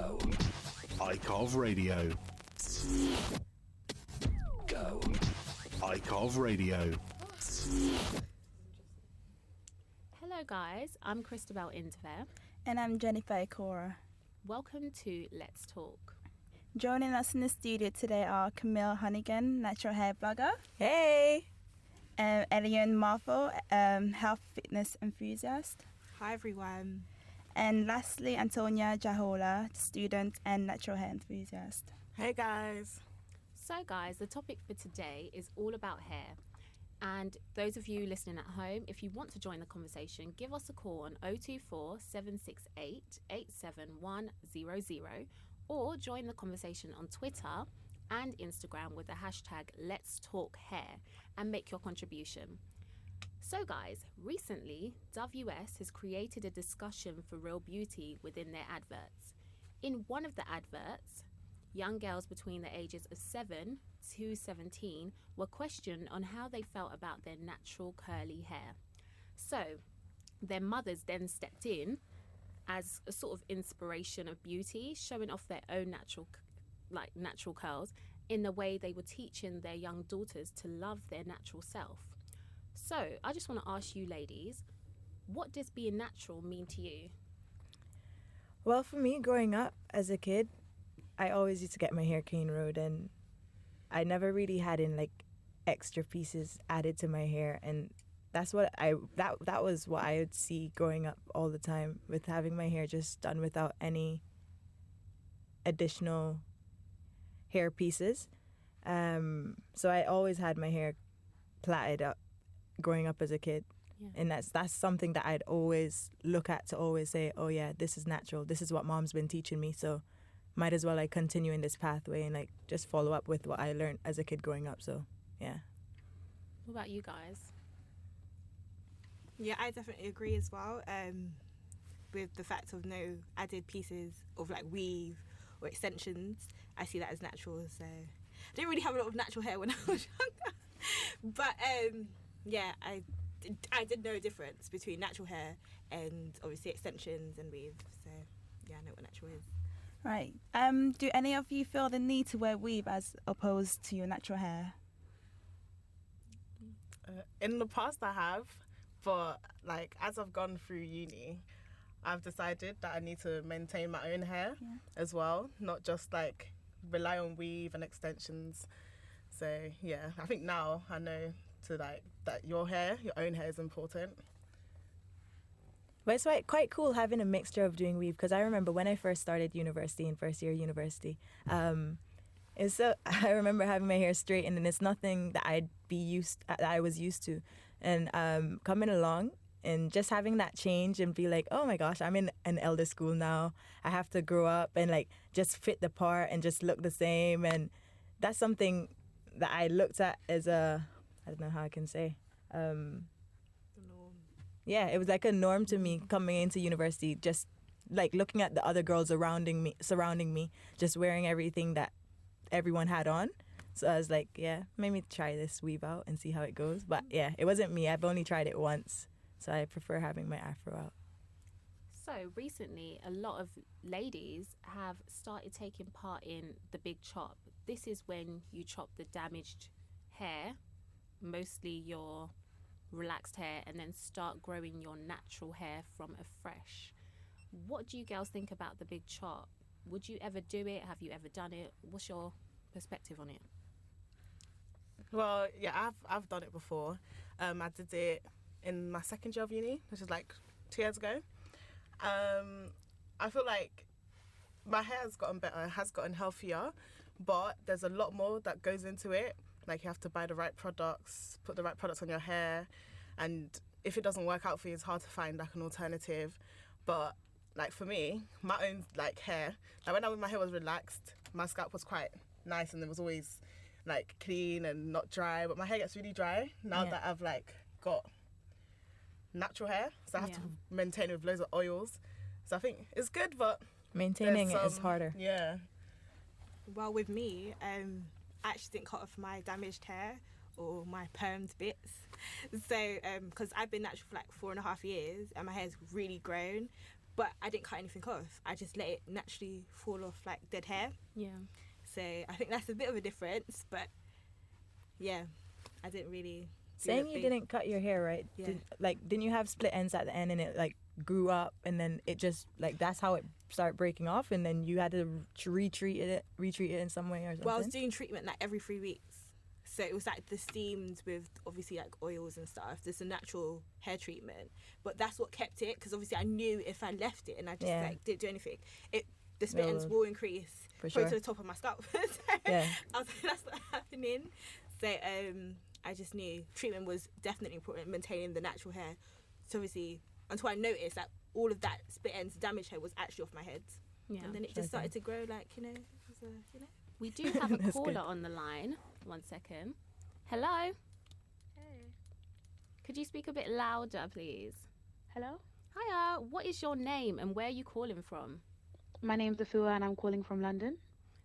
Go. Ikouara Radio. Go. Ikouara Radio. Hello guys, I'm Christabell Ndive. And I'm Jennifer Ikouara. Welcome to Let's Talk. Joining us in the studio today are Camille Honeygan, natural hair blogger. Hey! Eliane Marfo, health fitness enthusiast. Hi everyone. And lastly, Antonia Jahola, student and natural hair enthusiast. Hey guys. So guys, the topic for today is all about hair. And those of you listening at home, if you want to join the conversation, give us a call on 024 768 87100 or join the conversation on Twitter and Instagram with the hashtag Let's Talk Hair and make your contribution. So guys, recently Dove US has created a discussion for real beauty within their adverts. In one of the adverts, young girls between the ages of 7 to 17 were questioned on how they felt about their natural curly hair. So their mothers then stepped in as a sort of inspiration of beauty, showing off their own natural curls in the way they were teaching their young daughters to love their natural self. So I just want to ask you ladies, what does being natural mean to you? Well, for me, growing up as a kid, I always used to get my hair cane road, and I never really had extra pieces added to my hair, and that's what that was what I would see growing up all the time, with having my hair just done without any additional hair pieces. So I always had my hair plaited up growing up as a kid. Yeah. And that's something that I'd always look at to always say, oh yeah, this is natural. This is what mom's been teaching me. So might as well continue in this pathway and just follow up with what I learned as a kid growing up. So yeah. What about you guys? Yeah, I definitely agree as well with the fact of no added pieces of weave or extensions. I see that as natural. So I didn't really have a lot of natural hair when I was younger. But yeah, I did know a difference between natural hair and obviously extensions and weave. So yeah, I know what natural is. Right. Do any of you feel the need to wear weave as opposed to your natural hair? In the past I have, but as I've gone through uni, I've decided that I need to maintain my own hair as well, not just rely on weave and extensions. So yeah, I think now I know that your own hair is important. But it's quite cool having a mixture of doing weave, because I remember when I first started university, in first year university, I remember having my hair straightened, and it's nothing that I was used to, and coming along and just having that change and be oh my gosh, I'm in an elder school now. I have to grow up and just fit the part and just look the same, and that's something that I looked at as I don't know how I can say. The norm. Yeah, it was a norm to me coming into university, just looking at the other girls surrounding me, just wearing everything that everyone had on. So I was yeah, maybe try this weave out and see how it goes. But yeah, it wasn't me. I've only tried it once, so I prefer having my afro out. So recently, a lot of ladies have started taking part in the big chop. This is when you chop the damaged hair, mostly your relaxed hair, and then start growing your natural hair from afresh. What do you girls think about the big chop? Would you ever do it? Have you ever done it? What's your perspective on it? Well, yeah, I've done it before. I did it in my second year of uni, which is 2 years ago. I feel my hair has gotten better, has gotten healthier, but there's a lot more that goes into it. You have to buy the right products, put the right products on your hair, and if it doesn't work out for you, it's hard to find an alternative. But for me, my own hair, when my hair was relaxed, my scalp was quite nice and it was always clean and not dry. But my hair gets really dry now that I've got natural hair, so I have to maintain it with loads of oils. So I think it's good, but maintaining it is harder. Yeah. Well, with me, I actually didn't cut off my damaged hair or my permed bits. So, because I've been natural for 4.5 years and my hair's really grown. but I didn't cut anything off. I just let it naturally fall off like dead hair. Yeah. So I think that's a bit of a difference, but yeah, I didn't really. Saying you didn't cut your hair, right? Yeah. Didn't you have split ends at the end and it like grew up and then it just like that's how it started breaking off and then you had to retreat it in some way or something? Well, I was doing treatment like every 3 weeks. So it was like the steamed with obviously like oils and stuff. There's a natural hair treatment, but that's what kept it because obviously I knew if I left it and I just like didn't do anything, the split ends will increase probably to the top of my scalp. So Yeah. I was like, that's not happening. So I just knew treatment was definitely important, maintaining the natural hair. So obviously until I noticed that all of that split ends damaged hair was actually off my head, and then it just started to grow like We do have a That's caller good. on the line. 1 second. Hello. Hey. Could you speak a bit louder, please? Hello. Hiya. What is your name and where are you calling from? My name's Afua and I'm calling from London.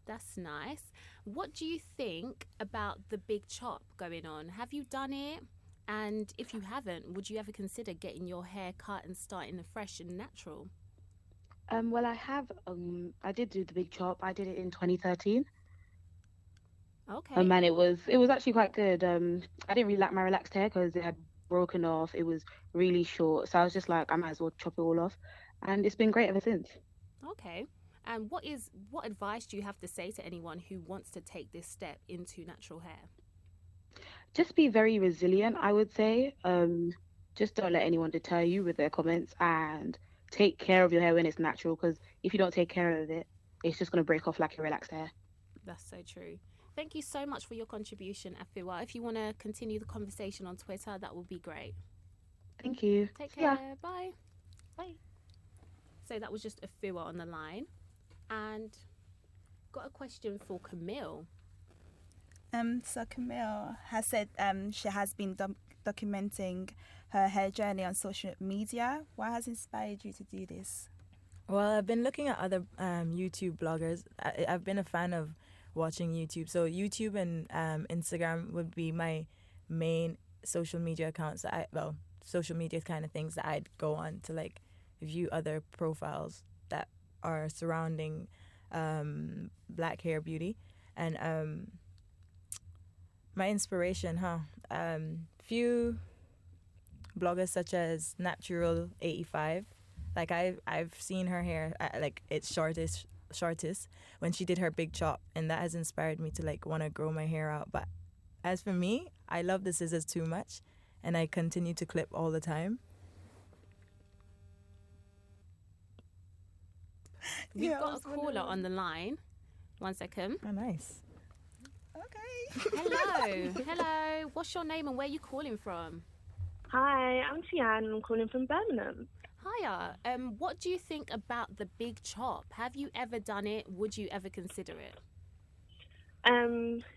That's nice. What do you think about the big chop going on? Have you done it? And if you haven't, would you ever consider getting your hair cut and starting afresh and natural? Well, I have. I did do the big chop. I did it in 2013. Okay. And it was actually quite good. I didn't really like my relaxed hair because it had broken off. It was really short, so I was just like, I might as well chop it all off, and it's been great ever since. Okay. And what advice do you have to say to anyone who wants to take this step into natural hair? Just be very resilient, I would say. Just don't let anyone deter you with their comments, and take care of your hair when it's natural. Because if you don't take care of it, it's just gonna break off like your relaxed hair. That's so true. Thank you so much for your contribution, Afiwa. If you want to continue the conversation on Twitter, that would be great. Thank you. Take See ya. care. Bye. Bye. So that was just Afiwa on the line. And got a question for Camille. So Camille has said she has been documenting her hair journey on social media. What has inspired you to do this? Well, I've been looking at other YouTube bloggers. I've been a fan of watching YouTube. So YouTube and Instagram would be my main social media accounts. Social media kind of things that I'd go on to like view other profiles that are surrounding black hair beauty. And my inspiration, few bloggers such as Natural 85. Like I've seen her hair like it's shortest when she did her big chop, and that has inspired me to like want to grow my hair out. But as for me, I love the scissors too much, and I continue to clip all the time. We've got a caller on the line. 1 second. Oh, nice. Okay. Hello. What's your name and where are you calling from? Hi, I'm Tian and I'm calling from Birmingham. Hiya. What do you think about the big chop? Have you ever done it? Would you ever consider it?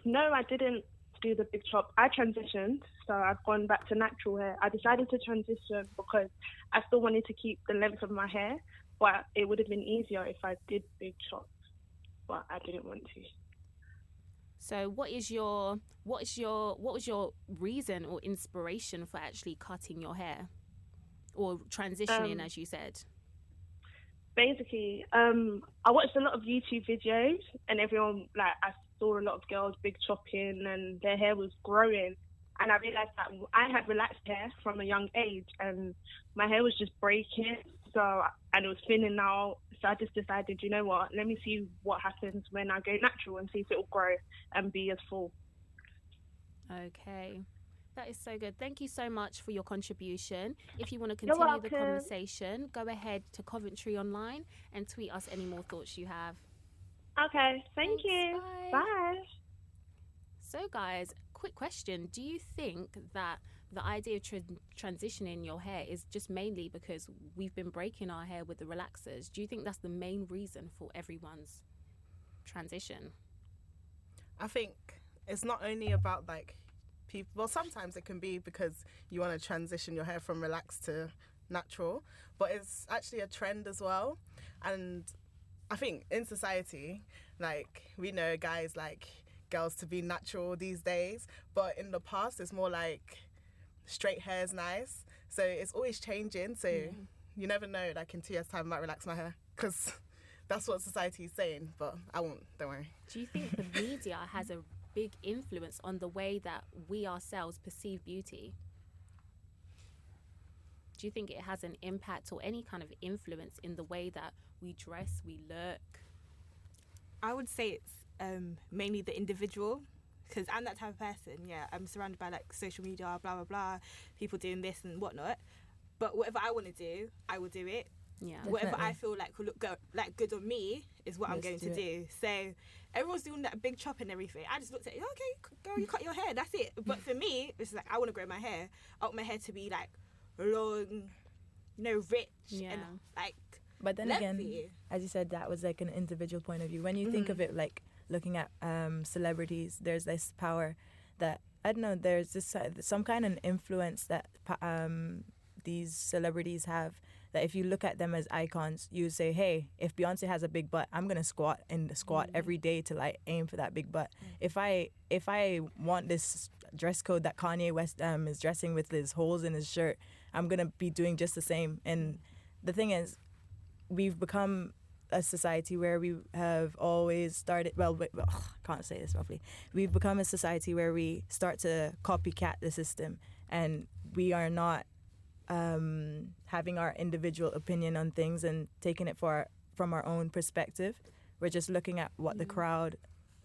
No, I didn't do the big chop. I transitioned, so I've gone back to natural hair. I decided to transition because I still wanted to keep the length of my hair, but it would have been easier if I did big chops, but I didn't want to. So what was your reason or inspiration for actually cutting your hair or transitioning, as you said? Basically, I watched a lot of YouTube videos and everyone, like, I saw a lot of girls big chopping and their hair was growing. And I realized that I had relaxed hair from a young age and my hair was just breaking. And it was thinning out. So I just decided, you know what, let me see what happens when I go natural and see if it will grow and be as full. Okay. That is so good. Thank you so much for your contribution. If you want to continue the conversation, go ahead to Coventry Online and tweet us any more thoughts you have. Okay, thank you. Bye. Bye. So guys, quick question. Do you think that the idea of transitioning your hair is just mainly because we've been breaking our hair with the relaxers? Do you think that's the main reason for everyone's transition? I think it's not only about like people. Well, sometimes it can be because you want to transition your hair from relaxed to natural, but it's actually a trend as well. And I think in society, like, we know guys like girls to be natural these days, but in the past it's more like straight hair is nice. So it's always changing. So you never know, like in 2 years' time I might relax my hair, because that's what society is saying, but I won't, don't worry. Do you think the media has a big influence on the way that we ourselves perceive beauty? Do you think it has an impact or any kind of influence in the way that we dress, we look? I would say it's mainly the individual, because I'm that type of person. Yeah, I'm surrounded by like social media, blah blah blah, people doing this and whatnot. But whatever I want to do, I will do it. Yeah. Whatever I feel like will look good on me is what I'm going to do. So everyone's doing that big chop and everything. I just looked at it, okay, girl, you cut your hair, that's it. But for me, it's like I want to grow my hair. I want my hair to be like long, rich and like. But then again, as you said, that was like an individual point of view. When you think of it, like looking at celebrities, there's this power that, I don't know, there's this some kind of influence that these celebrities have, that if you look at them as icons, you say, hey, if Beyonce has a big butt, I'm going to squat every day to like aim for that big butt. If I want this dress code that Kanye West is dressing with his holes in his shirt, I'm going to be doing just the same. And the thing is, we've become a society where we have always started, I can't say this properly. We've become a society where we start to copycat the system, and we are not having our individual opinion on things and taking it from our own perspective. We're just looking at what the crowd,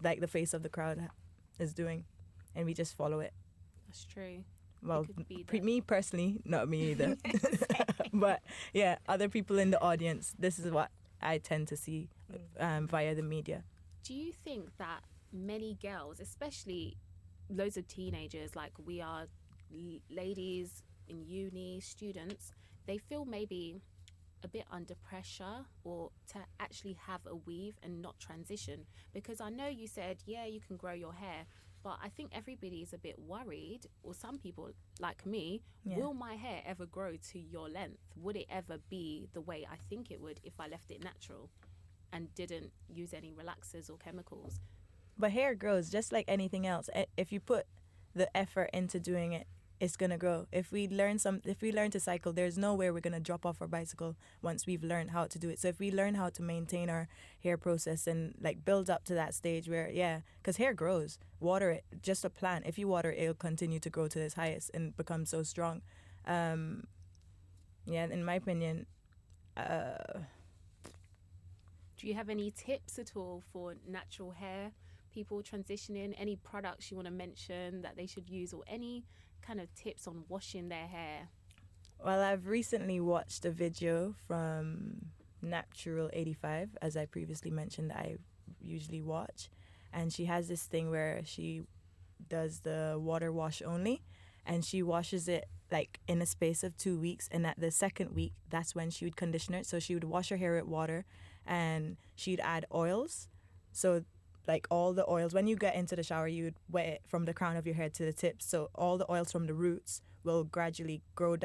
like the face of the crowd is doing, and we just follow it. That's true. Well, me personally, not me either. But yeah, other people in the audience, this is what I tend to see via the media. Do you think that many girls, especially loads of teenagers, like we are ladies in uni, students, they feel maybe a bit under pressure or to actually have a weave and not transition? Because I know you said, yeah, you can grow your hair, but I think everybody is a bit worried, or some people like me, will my hair ever grow to your length? Would it ever be the way I think it would if I left it natural and didn't use any relaxers or chemicals? But hair grows just like anything else. If you put the effort into doing it, it's gonna grow. If we learn to cycle, there's no way we're gonna drop off our bicycle once we've learned how to do it. So if we learn how to maintain our hair process and like build up to that stage where, because hair grows, water it, just a plant. If you water it, it'll continue to grow to its highest and become so strong. In my opinion. Do you have any tips at all for natural hair? People transitioning, any products you want to mention that they should use, or any kind of tips on washing their hair? Well, I've recently watched a video from Natural 85, as I previously mentioned, I usually watch, and she has this thing where she does the water wash only, and she washes it like in a space of 2 weeks, and at the second week, that's when she would condition it. So she would wash her hair with water, and she'd add oils. So like all the oils, when you get into the shower, you would wet it from the crown of your hair to the tips. So all the oils from the roots will gradually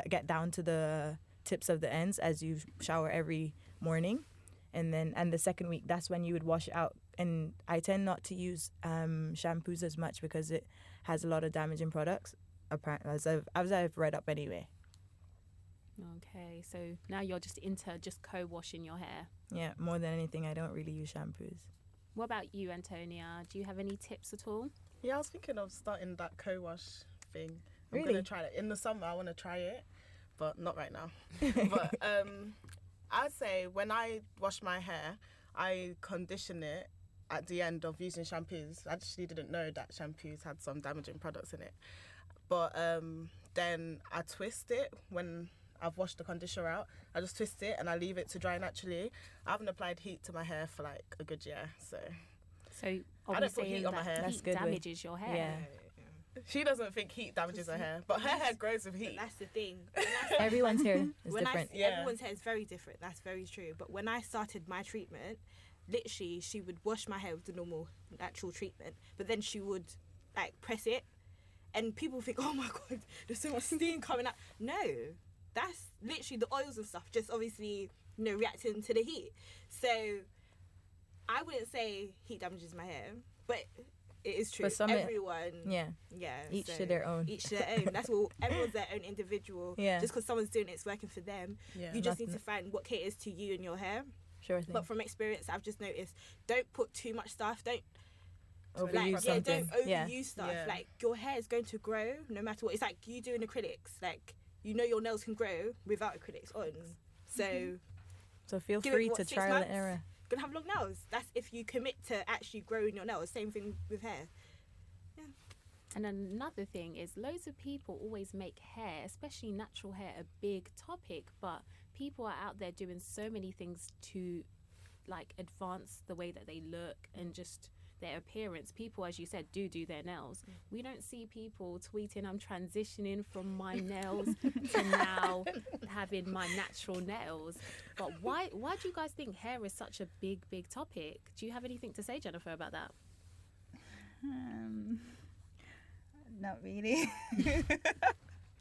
get down to the tips of the ends as you shower every morning. And the second week, that's when you would wash it out. And I tend not to use shampoos as much because it has a lot of damaging products, apparently, as I've read up anyway. Okay, so now you're just into just co-washing your hair. Yeah, more than anything, I don't really use shampoos. What about you, Antonia? Do you have any tips at all? Yeah, I was thinking of starting that co-wash thing. I'm Really? going to try it. In the summer, I want to try it, but not right now. But I'd say when I wash my hair, I condition it at the end of using shampoos. I actually didn't know that shampoos had some damaging products in it. But then I twist it when I've washed the conditioner out. I just twist it and I leave it to dry naturally. I haven't applied heat to my hair for like a good year, so are I we don't put saying heat on my that hair. That's heat good way. damages your hair? Yeah. She doesn't think heat damages her hair, but her hair grows with heat. That's the thing. Everyone's hair is different. Everyone's hair is very different. That's very true. But when I started my treatment, literally, she would wash my hair with the normal natural treatment, but then she would like press it, and people think, oh my god, there's so much steam coming out. No, that's literally the oils and stuff, just obviously, reacting to the heat. So I wouldn't say heat damages my hair, but it is true. For some, everyone, yeah, each to their own. Each to their own. That's all. Everyone's their own individual. Yeah. Just because someone's doing it, it's working for them. Yeah. You just need to find what caters to you and your hair. Sure thing. But from experience, I've just noticed, don't put too much stuff. Don't overuse something. Don't overuse stuff. Yeah. Like, your hair is going to grow no matter what. It's like you doing acrylics. Like, you know your nails can grow without acrylics on. So feel give free it, to 6 trial months, and error. Gonna have long nails. That's if you commit to actually growing your nails. Same thing with hair. And another thing is loads of people always make hair, especially natural hair, a big topic, but people are out there doing so many things to like advance the way that they look and just their appearance. People, as you said, do their nails. We don't see people tweeting, I'm transitioning from my nails to now having my natural nails. But why do you guys think hair is such a big topic? Do you have anything to say, Jennifer, about that? Not really.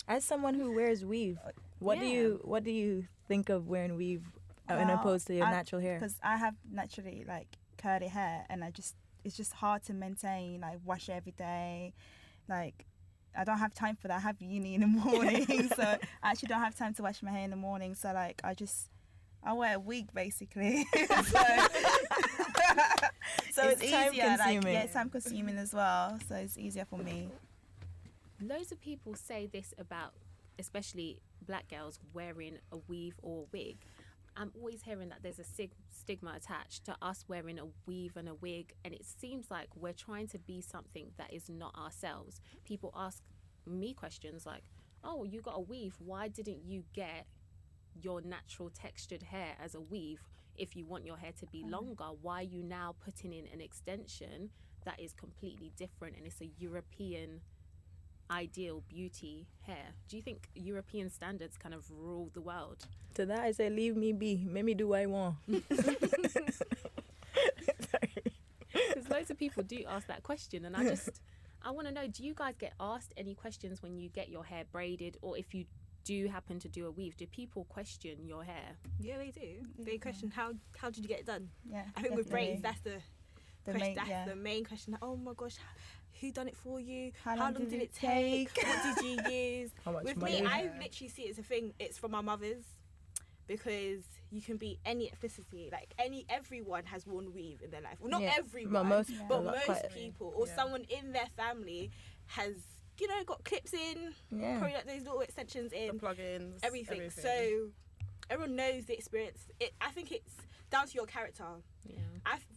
As someone who wears weave, what do you think of wearing weave in opposed to your natural hair? Because I have naturally like curly hair, and it's just hard to maintain. Like wash every day, like I don't have time for that. I have uni in the morning, so I actually don't have time to wash my hair in the morning. So like I wear a wig basically. so it's time easier. consuming. It's time consuming as well. So it's easier for me. Loads of people say this about, especially black girls wearing a weave or a wig. I'm always hearing that there's a stigma attached to us wearing a weave and a wig, and it seems like we're trying to be something that is not ourselves. People ask me questions like, oh, you got a weave, why didn't you get your natural textured hair as a weave? If you want your hair to be longer, why are you now putting in an extension that is completely different and it's a European ideal beauty hair? Do you think European standards kind of rule the world? To that I say, leave me be. Make me do what I want. Because loads of people do ask that question, and I want to know, do you guys get asked any questions when you get your hair braided, or if you do happen to do a weave, do people question your hair? Yeah, they do. They question how did you get it done? Yeah, I think with braids, that's the the main question. Like, oh my gosh, who done it for you? How long did did it it take? take? What did you use? How much With money? me, I literally see it as a thing. It's from my mother's, because you can be any ethnicity. Like everyone has worn weave in their life. Well, not everyone, but most people, or someone in their family has, got clips in. Yeah. Probably like those little extensions in. The plugins. Everything. So everyone knows the experience. I think it's down to your character. Yeah.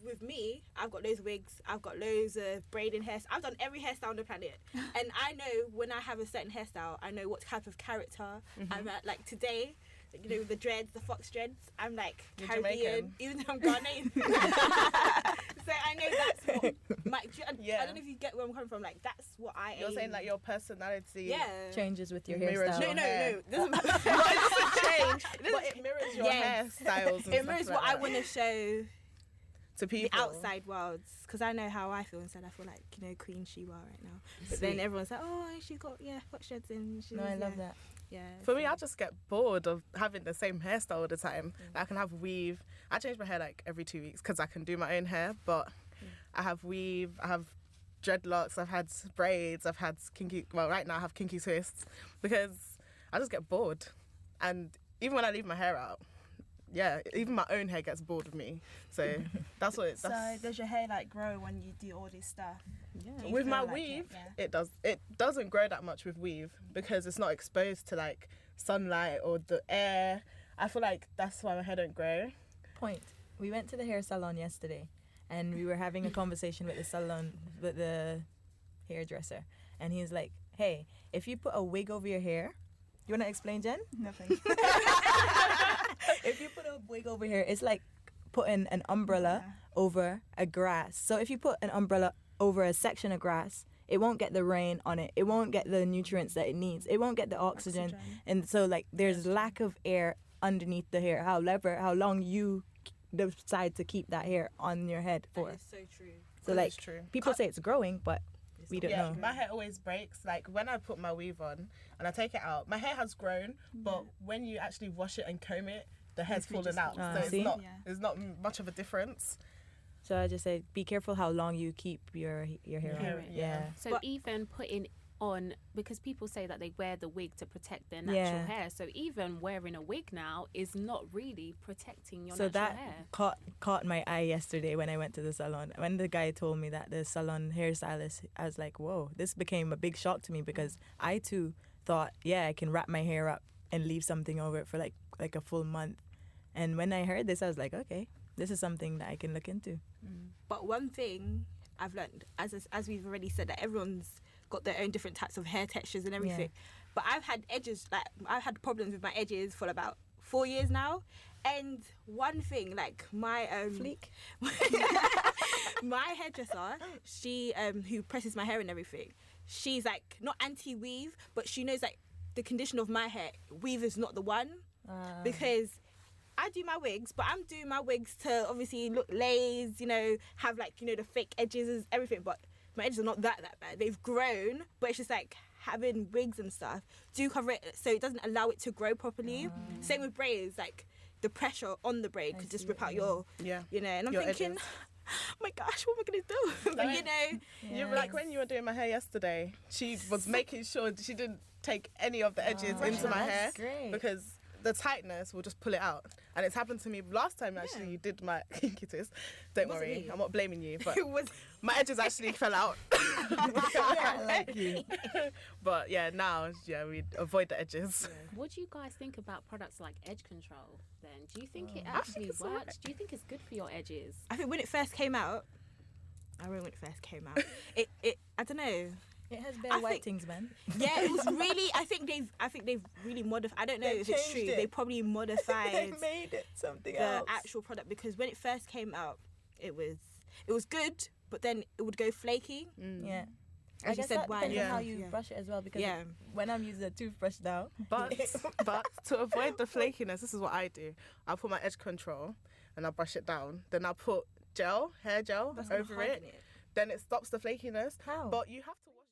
With me, I've got loads of wigs, I've got loads of braiding hair. I've done every hairstyle on the planet, and I know when I have a certain hairstyle, I know what type of character I'm at. Like today, the dreads, the fox dreads, I'm like You're Caribbean, Jamaican. even though I'm Ghanaian. So I know that's what I don't know if you get where I'm coming from. Like that's what You're saying like your personality changes with your mirrors hairstyle. your No, hair. it doesn't matter. It doesn't change, but it mirrors your Yes. hairstyles. And It mirrors stuff what like I that want to show to the people. outside worlds, because I know how I feel inside. I feel like Queen Sheba right now, but then everyone's like, oh, she's got fox dreads in. No, I love that. Yeah. For me, I just get bored of having the same hairstyle all the time. I can have weave. I change my hair like every 2 weeks because I can do my own hair, but I have weave, I have dreadlocks, I've had braids, I've had kinky, well, right now I have kinky twists, because I just get bored. And even when I leave my hair out, even my own hair gets bored of me. So that's what it's. So does your hair like grow when you do all this stuff? Yeah. With my weave, it does. It doesn't grow that much with weave because it's not exposed to like sunlight or the air. I feel like that's why my hair don't grow. Point. We went to the hair salon yesterday, and we were having a conversation with the hairdresser, and he's like, "Hey, if you put a wig over your hair, you want to explain, Jen?" Nothing. If you put a wig over here, it's like putting an umbrella over a grass. So if you put an umbrella over a section of grass, it won't get the rain on it. It won't get the nutrients that it needs. It won't get the oxygen. And so like there's lack of air underneath the hair. However, how long you decide to keep that hair on your head for. That is so true. So like people say it's growing, but we don't know. My hair always breaks. Like when I put my weave on and I take it out, my hair has grown, but when you actually wash it and comb it, the hair's falling out. So it's not much of a difference. So I just say, be careful how long you keep your hair Hair, on. yeah. So But- even putting on, because people say that they wear the wig to protect their natural Yeah. hair. So even wearing a wig now is not really protecting your So natural that hair. caught my eye yesterday when I went to the salon. When the guy told me that, the salon hairstylist, I was like, whoa, this became a big shock to me, because I too thought, yeah, I can wrap my hair up and leave something over it for like a full month. And when I heard this, I was like, okay, this is something that I can look into. But one thing I've learned, as we've already said, that everyone's got their own different types of hair textures and everything. But I've had I've had problems with my edges for about 4 years now. And one thing, like my Fleek. my hairdresser, she who presses my hair and everything, she's like not anti-weave, but she knows like the condition of my hair. Weave is not the one, because I do my wigs, but I'm doing my wigs to obviously look lays, you know, have like, you know, the fake edges and everything, but my edges are not that bad. They've grown, but it's just like having wigs and stuff do cover it so it doesn't allow it to grow properly. Same with braids, like the pressure on the braid could just rip out your, Yeah. you know, and I'm Your thinking, edges. oh my gosh, what am I going to do? But you know, You like when you were doing my hair yesterday, she was making sure she didn't take any of the edges into my hair, Great. because the tightness will just pull it out. And it's happened to me last time actually. You did my cutis. Don't Wasn't worry, me. I'm not blaming you, but it was my edges actually fell out. like you. But yeah, now we avoid the edges. What do you guys think about products like edge control then? Do you think it I think actually it's works? alright. Do you think it's good for your edges? I think when it first came out, it I don't know. It has I bare white think- things, man. Yeah, it was really. I think they've really modified. I don't know They've if it's true. changed it. They probably modified They made it something the else. actual product, because when it first came out, it was good, but then it would go flaky. Yeah. As I you guess said, that why? depends on how Yeah. you Yeah. brush it as well, because Yeah. when I'm using a toothbrush now, But to avoid the flakiness, this is what I do. I put my edge control and I brush it down. Then I put hair gel That's gonna over harden it. Then it stops the flakiness. how? But you have to wash